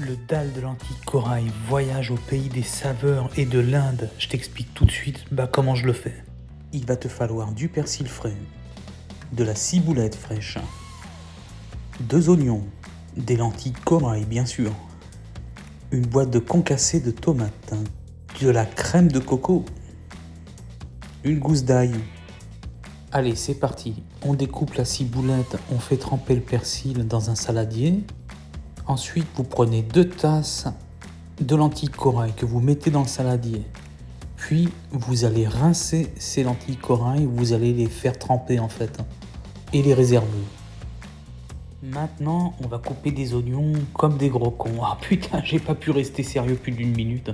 Le dalle de lentilles corail voyage au pays des saveurs et de l'Inde. Je t'explique tout de suite comment je le fais. Il va te falloir du persil frais, de la ciboulette fraîche, 2 oignons, des lentilles corail bien sûr, une boîte de concassé de tomates, de la crème de coco, une gousse d'ail. Allez, c'est parti. On découpe la ciboulette, on fait tremper le persil dans un saladier. Ensuite, vous prenez 2 tasses de lentilles corail que vous mettez dans le saladier. Puis, vous allez rincer ces lentilles corail, vous allez les faire tremper en fait et les réserver. Maintenant, on va couper des oignons comme des gros cons. Ah putain, j'ai pas pu rester sérieux plus d'1 minute.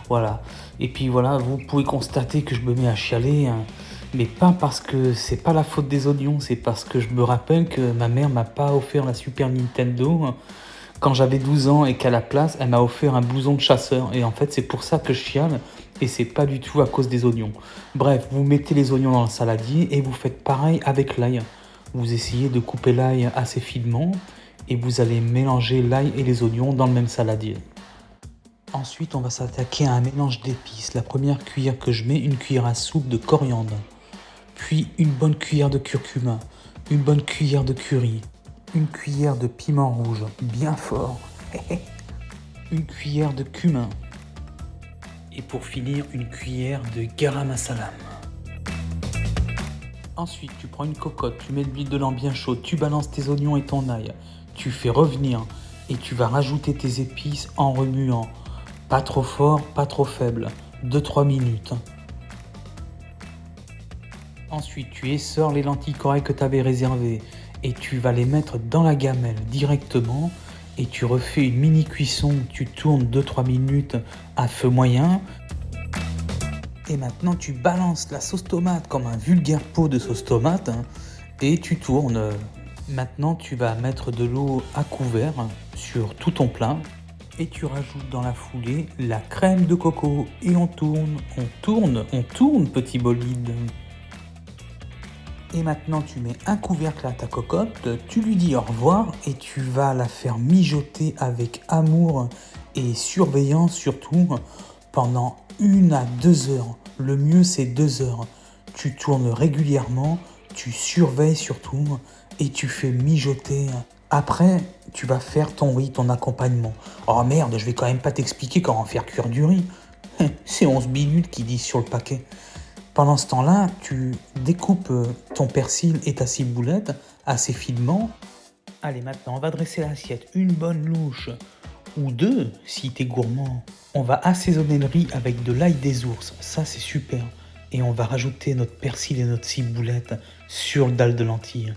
Voilà. Et puis voilà, vous pouvez constater que je me mets à chialer, hein. Mais pas parce que c'est pas la faute des oignons, c'est parce que je me rappelle que ma mère m'a pas offert la Super Nintendo, hein. Quand j'avais 12 ans et qu'à la place, elle m'a offert un blouson de chasseur. Et en fait, c'est pour ça que je chiale et c'est pas du tout à cause des oignons. Bref, vous mettez les oignons dans le saladier et vous faites pareil avec l'ail. Vous essayez de couper l'ail assez finement et vous allez mélanger l'ail et les oignons dans le même saladier. Ensuite, on va s'attaquer à un mélange d'épices. La première cuillère que je mets, une cuillère à soupe de coriandre. Puis une bonne cuillère de curcuma, une bonne cuillère de curry. Une cuillère de piment rouge, bien fort. Une cuillère de cumin. Et pour finir, une cuillère de garam masala. Ensuite, tu prends une cocotte, tu mets de l'huile de lampe bien chaude, tu balances tes oignons et ton ail. Tu fais revenir et tu vas rajouter tes épices en remuant. Pas trop fort, pas trop faible. 2-3 minutes. Ensuite, tu essores les lentilles corail que tu avais réservées. Et tu vas les mettre dans la gamelle directement et tu refais une mini cuisson, tu tournes 2-3 minutes à feu moyen. Et maintenant tu balances la sauce tomate comme un vulgaire pot de sauce tomate, hein, et tu tournes. Maintenant tu vas mettre de l'eau à couvert sur tout ton plat et tu rajoutes dans la foulée la crème de coco et on tourne, petit bolide. Et maintenant, tu mets un couvercle à ta cocotte, tu lui dis au revoir et tu vas la faire mijoter avec amour et surveillance surtout pendant 1 à 2 heures. Le mieux, c'est 2 heures. Tu tournes régulièrement, tu surveilles surtout et tu fais mijoter. Après, tu vas faire ton riz, ton accompagnement. Oh merde, je vais quand même pas t'expliquer comment faire cuire du riz. C'est 11 minutes qu'ils disent sur le paquet. Pendant ce temps-là, tu découpes ton persil et ta ciboulette assez finement. Allez, maintenant, on va dresser l'assiette. Une bonne louche ou 2, si t'es gourmand. On va assaisonner le riz avec de l'ail des ours. Ça, c'est super. Et on va rajouter notre persil et notre ciboulette sur le dalle de lentilles.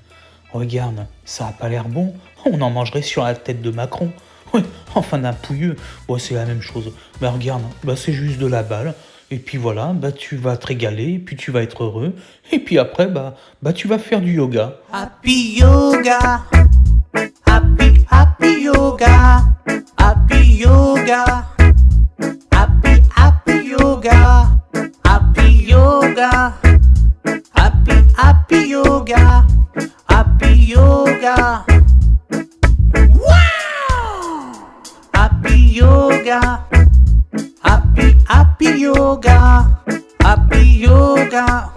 Regarde, ça a pas l'air bon. On en mangerait sur la tête de Macron. Ouais, enfin d'un pouilleux. Ouais, c'est la même chose. Bah regarde, c'est juste de la balle. Et puis voilà, tu vas te régaler, puis tu vas être heureux. Et puis après, tu vas faire du yoga. Happy yoga, happy yoga, happy yoga, happy yoga, happy yoga, happy yoga, happy yoga. Wow! Happy yoga. Happy yoga, happy yoga.